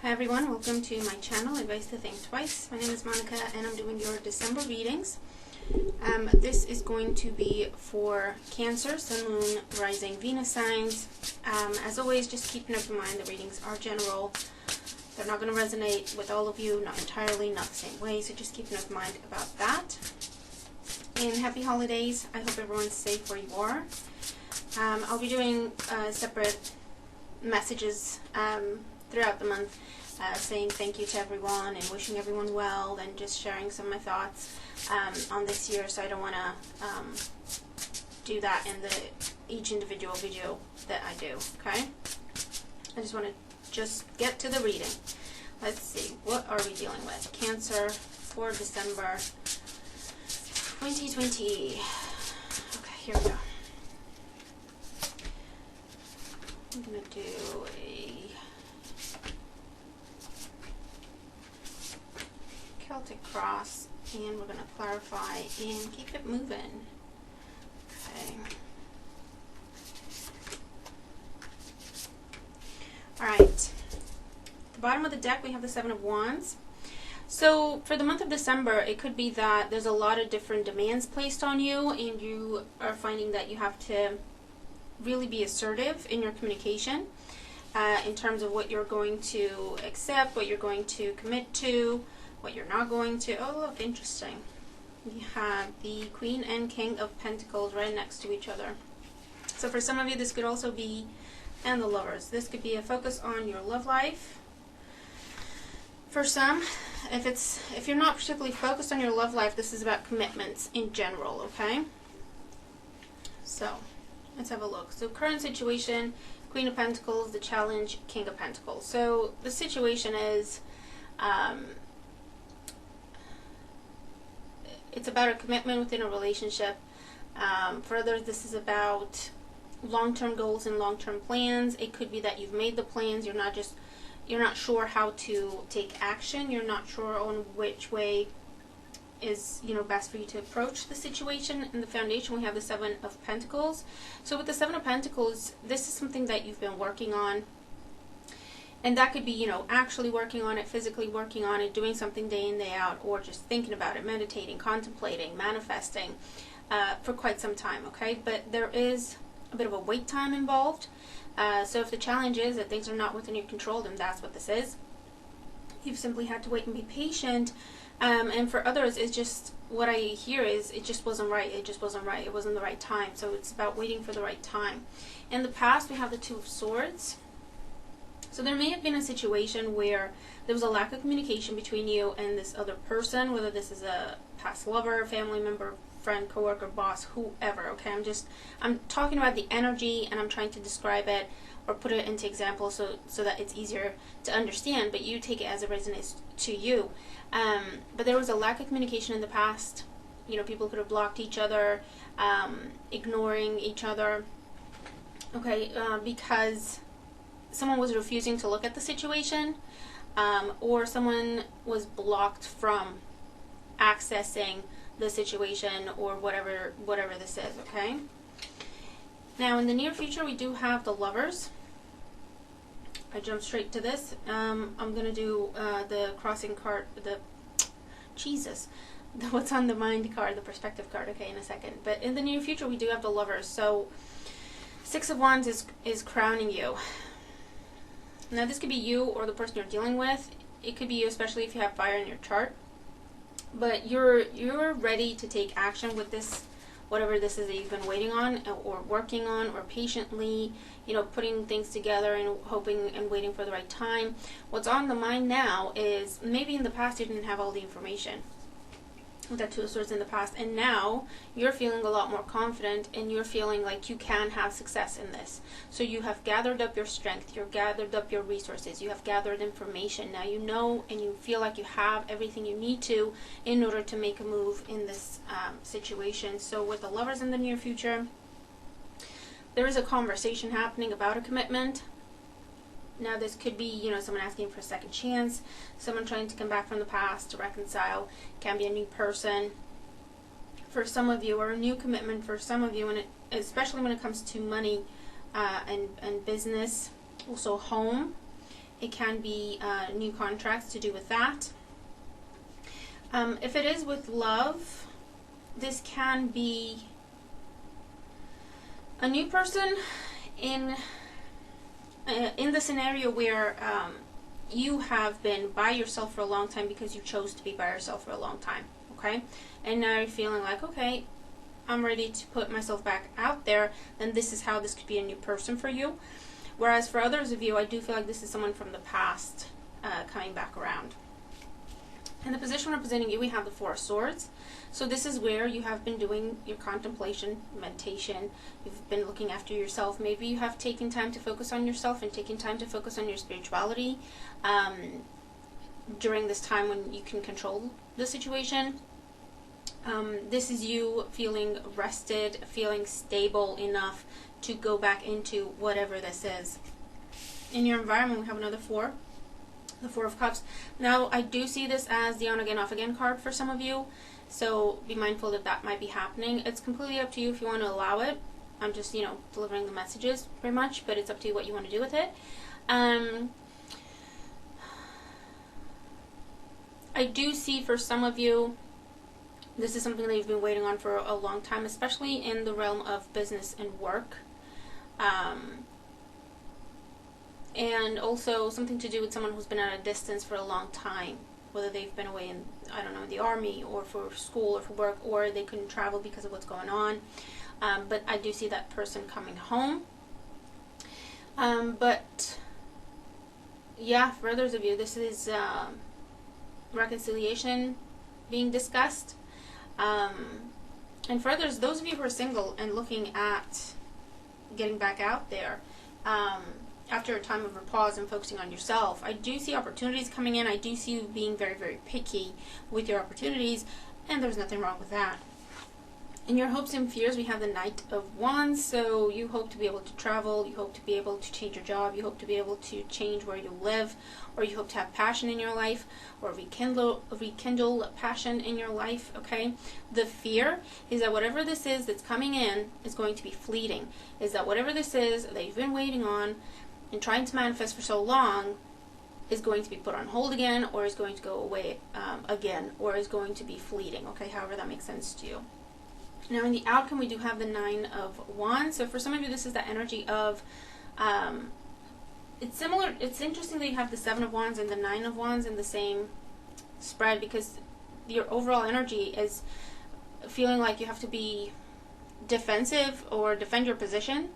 Hi everyone, welcome to my channel, Advice to Think Twice. My name is Monica and I'm doing your December readings. This is going to be for Cancer, Sun, Moon, Rising, Venus signs. As always, just keep in mind the readings are general. They're not going to resonate with all of you, not entirely, not the same way, so just keep in mind about that. And happy holidays. I hope everyone's safe where you are. I'll be doing separate messages throughout the month, saying thank you to everyone and wishing everyone well, and just sharing some of my thoughts on this year. So I don't want to do that in each individual video that I do. Okay, I just want to get to the reading. Let's see, what are we dealing with? Cancer for December 2020. Okay, here we go. I'm gonna do a Celtic cross, and we're going to clarify and keep it moving. Okay. Alright. At the bottom of the deck we have the Seven of Wands. So for the month of December, it could be that there's a lot of different demands placed on you, and you are finding that you have to really be assertive in your communication in terms of what you're going to accept, what you're going to commit to, what you're not going to. Oh, look, interesting. You have the Queen and King of Pentacles right next to each other. So for some of you, this could also be, and the Lovers, this could be a focus on your love life. For some, if you're not particularly focused on your love life, this is about commitments in general, okay? So, let's have a look. So current situation, Queen of Pentacles, the challenge, King of Pentacles. So the situation is, it's about a commitment within a relationship. For others, this is about long-term goals and long-term plans. It could be that you've made the plans, you're not sure how to take action, you're not sure on which way is best for you to approach the situation. In the foundation we have the Seven of Pentacles. So with the Seven of Pentacles, this is something that you've been working on. And that could be, actually working on it, physically working on it, doing something day in, day out, or just thinking about it, meditating, contemplating, manifesting for quite some time, okay? But there is a bit of a wait time involved. So if the challenge is that things are not within your control, then that's what this is. You've simply had to wait and be patient. And for others, it's just, what I hear is, it just wasn't right. It just wasn't right. It wasn't the right time. So it's about waiting for the right time. In the past, we have the Two of Swords. So there may have been a situation where there was a lack of communication between you and this other person, whether this is a past lover, family member, friend, coworker, boss, whoever, okay? I'm talking about the energy, and I'm trying to describe it or put it into examples so that it's easier to understand, but you take it as it resonates to you. But there was a lack of communication in the past. People could have blocked each other, ignoring each other, okay, because someone was refusing to look at the situation, or someone was blocked from accessing the situation, or whatever this is, okay? Now in the near future we do have the Lovers. I jumped straight to this. I'm going to do the crossing card, the what's on the mind card, the perspective card, okay, in a second. But in the near future we do have the Lovers. So Six of Wands is crowning you. Now this could be you or the person you're dealing with. It could be you, especially if you have fire in your chart. But you're ready to take action with this, whatever this is that you've been waiting on or working on, or patiently, putting things together and hoping and waiting for the right time. What's on the mind now is, maybe in the past you didn't have all the information with that Two of Swords in the past, and now you're feeling a lot more confident, and you're feeling like you can have success in this. So you have gathered up your strength, you've gathered up your resources, you have gathered information. Now you know, and you feel like you have everything you need to in order to make a move in this situation. So with the Lovers in the near future, there is a conversation happening about a commitment. Now this could be, someone asking for a second chance, someone trying to come back from the past to reconcile. Can be a new person for some of you, or a new commitment for some of you, and especially when it comes to money and business, also home It can be new contracts to do with that. If it is with love, this can be a new person in the scenario where you have been by yourself for a long time because you chose to be by yourself for a long time, okay? And now you're feeling like, okay, I'm ready to put myself back out there, then this is how this could be a new person for you. Whereas for others of you, I do feel like this is someone from the past coming back around. In the position representing you, we have the Four of Swords. So this is where you have been doing your contemplation, meditation. You've been looking after yourself. Maybe you have taken time to focus on yourself and taken time to focus on your spirituality during this time when you can control the situation. This is you feeling rested, feeling stable enough to go back into whatever this is. In your environment, we have another four. The Four of Cups. Now, I do see this as the on again, off again card for some of you, so be mindful that that might be happening. It's completely up to you if you want to allow it. I'm just, delivering the messages pretty much, but it's up to you what you want to do with it. I do see for some of you, this is something that you've been waiting on for a long time, especially in the realm of business and work. And also something to do with someone who's been at a distance for a long time, whether they've been away in, the army or for school or for work, or they couldn't travel because of what's going on. But I do see that person coming home. But yeah, for others of you, this is reconciliation being discussed. And for others, those of you who are single and looking at getting back out there, after a time of a pause and focusing on yourself, I do see opportunities coming in. I do see you being very, very picky with your opportunities, and there's nothing wrong with that. In your hopes and fears, we have the Knight of Wands. So you hope to be able to travel, you hope to be able to change your job, you hope to be able to change where you live, or you hope to have passion in your life, or rekindle passion in your life, okay? The fear is that whatever this is that's coming in is going to be fleeting. Is that whatever this is that you've been waiting on and trying to manifest for so long is going to be put on hold again, or is going to go away again, or is going to be fleeting, okay? However that makes sense to you. Now in the outcome, we do have the Nine of Wands. So for some of you, this is the energy of, it's similar, it's interesting that you have the Seven of Wands and the Nine of Wands in the same spread, because your overall energy is feeling like you have to be defensive or defend your position,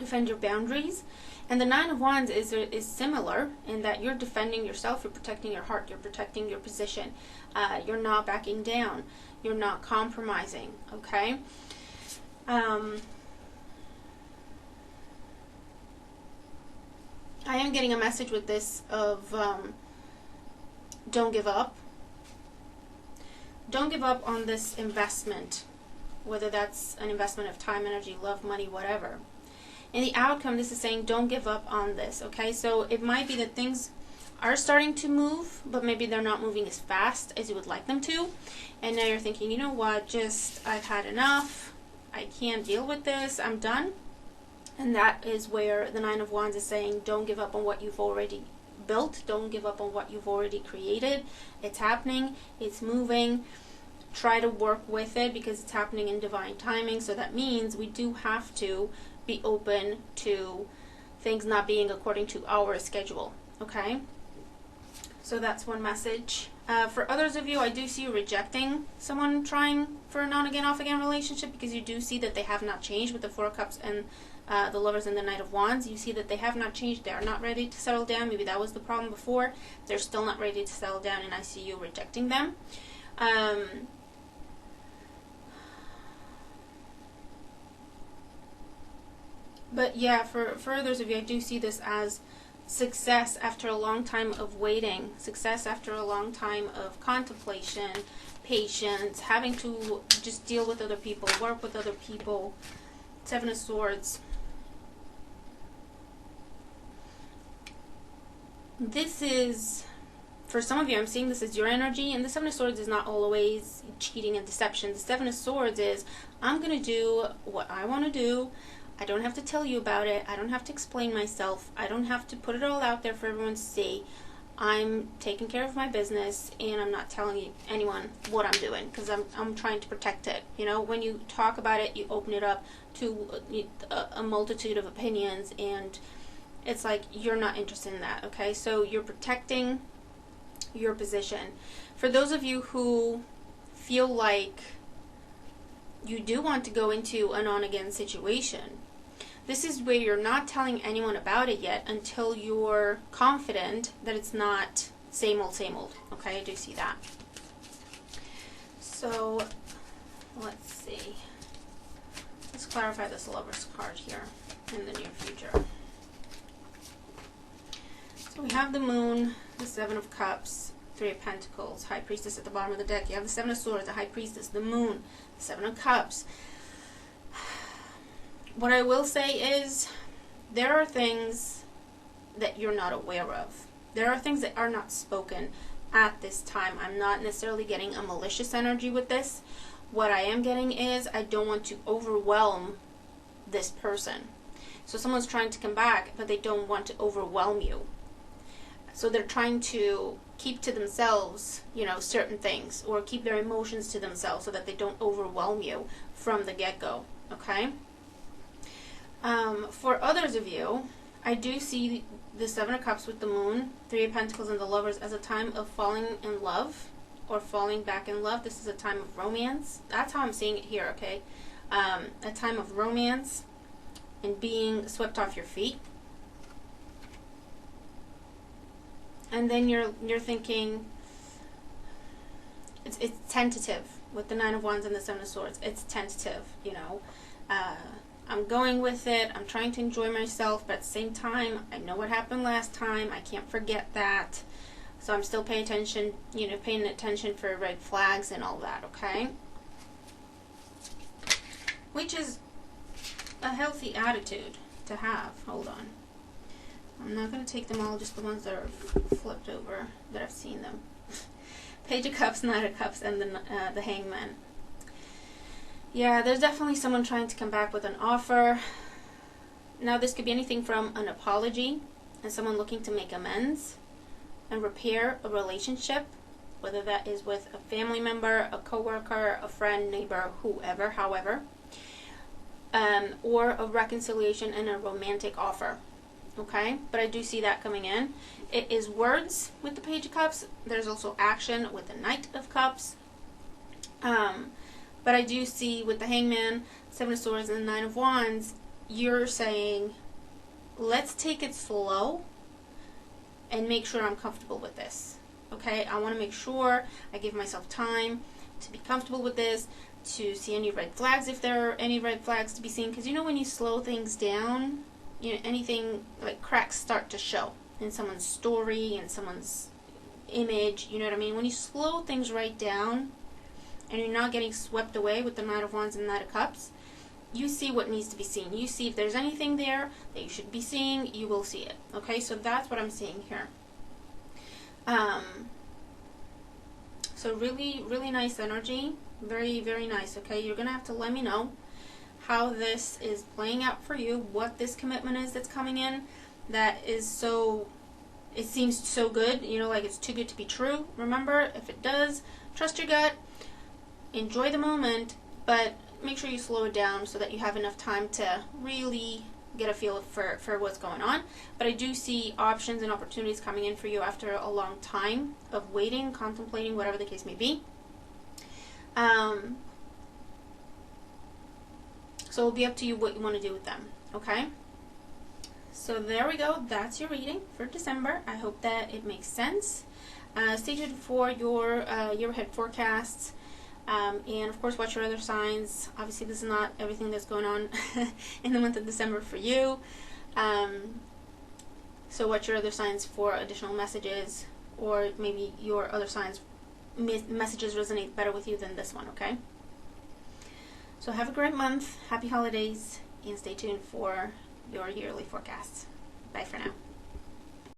defend your boundaries. And the Nine of Wands is similar in that you're defending yourself, you're protecting your heart, you're protecting your position, you're not backing down, you're not compromising, okay? I am getting a message with this of don't give up. Don't give up on this investment, whether that's an investment of time, energy, love, money, whatever. In the outcome, this is saying don't give up on this, okay? So it might be that things are starting to move, but maybe they're not moving as fast as you would like them to. And now you're thinking, you know what, I've had enough. I can't deal with this. I'm done. And that is where the Nine of Wands is saying don't give up on what you've already built. Don't give up on what you've already created. It's happening. It's moving. Try to work with it because it's happening in divine timing. So that means we do have to be open to things not being according to our schedule, okay? So that's one message. For others of you, I do see you rejecting someone trying for an on-again, off-again relationship, because you do see that they have not changed with the Four of Cups and the Lovers and the Knight of Wands. You see that they have not changed. They are not ready to settle down. Maybe that was the problem before. They're still not ready to settle down, and I see you rejecting them. But yeah, for others of you, I do see this as success after a long time of waiting, success after a long time of contemplation, patience, having to just deal with other people, work with other people. Seven of Swords. This is, for some of you, I'm seeing this as your energy, and the Seven of Swords is not always cheating and deception. The Seven of Swords is, I'm going to do what I want to do. I don't have to tell you about it. I don't have to explain myself. I don't have to put it all out there for everyone to see. I'm taking care of my business, and I'm not telling anyone what I'm doing because I'm trying to protect it. You know, when you talk about it, you open it up to a multitude of opinions, and it's like you're not interested in that, okay? So you're protecting your position. For those of you who feel like you do want to go into an on-again situation, this is where you're not telling anyone about it yet until you're confident that it's not same old, okay? I do see that. So, let's see. Let's clarify this Lover's card here in the near future. So we have the Moon, the Seven of Cups, Three of Pentacles, High Priestess at the bottom of the deck. You have the Seven of Swords, the High Priestess, the Moon, the Seven of Cups. What I will say is there are things that you're not aware of. There are things that are not spoken at this time. I'm not necessarily getting a malicious energy with this. What I am getting is I don't want to overwhelm this person. So someone's trying to come back, but they don't want to overwhelm you. So they're trying to keep to themselves, you know, certain things, or keep their emotions to themselves so that they don't overwhelm you from the get-go, okay? For others of you, I do see the Seven of Cups with the Moon, Three of Pentacles, and the Lovers as a time of falling in love or falling back in love. This is a time of romance. That's how I'm seeing it here, okay? A time of romance and being swept off your feet. And then you're thinking, it's tentative with the Nine of Wands and the Seven of Swords. It's tentative, you know. I'm going with it. I'm trying to enjoy myself, but at the same time, I know what happened last time. I can't forget that. So I'm still paying attention, you know, paying attention for red flags and all that, okay? Which is a healthy attitude to have. Hold on. I'm not going to take them all, just the ones that are flipped over, that I've seen them. Page of Cups, Knight of Cups, and the Hangman. Yeah, there's definitely someone trying to come back with an offer. Now, this could be anything from an apology and someone looking to make amends and repair a relationship, whether that is with a family member, a coworker, a friend, neighbor, whoever, however, or a reconciliation and a romantic offer. Okay, but I do see that coming in. It is words with the Page of Cups. There's also action with the Knight of Cups. But I do see with the Hangman, Seven of Swords, and the Nine of Wands, you're saying, let's take it slow and make sure I'm comfortable with this. Okay, I want to make sure I give myself time to be comfortable with this, to see any red flags if there are any red flags to be seen. Because you know when you slow things down, you know, anything like cracks start to show in someone's story, in someone's image, you know what I mean? When you slow things right down and you're not getting swept away with the Knight of Wands and the Knight of Cups, you see what needs to be seen. You see if there's anything there that you should be seeing, you will see it. Okay, so that's what I'm seeing here. So really, really nice energy. Very, very nice, okay? You're going to have to let me know how this is playing out for you, what this commitment is that's coming in that is so, it seems so good, you know, like it's too good to be true. Remember, if it does, trust your gut, enjoy the moment, but make sure you slow it down so that you have enough time to really get a feel for what's going on. But I do see options and opportunities coming in for you after a long time of waiting, contemplating, whatever the case may be. So it'll be up to you what you want to do with them, okay? So there we go. That's your reading for December. I hope that it makes sense. Stay tuned for your year-ahead forecasts. And of course, watch your other signs. Obviously, this is not everything that's going on in the month of December for you. So watch your other signs for additional messages, or maybe your other signs messages resonate better with you than this one, okay? So have a great month, happy holidays, and stay tuned for your yearly forecasts. Bye for now.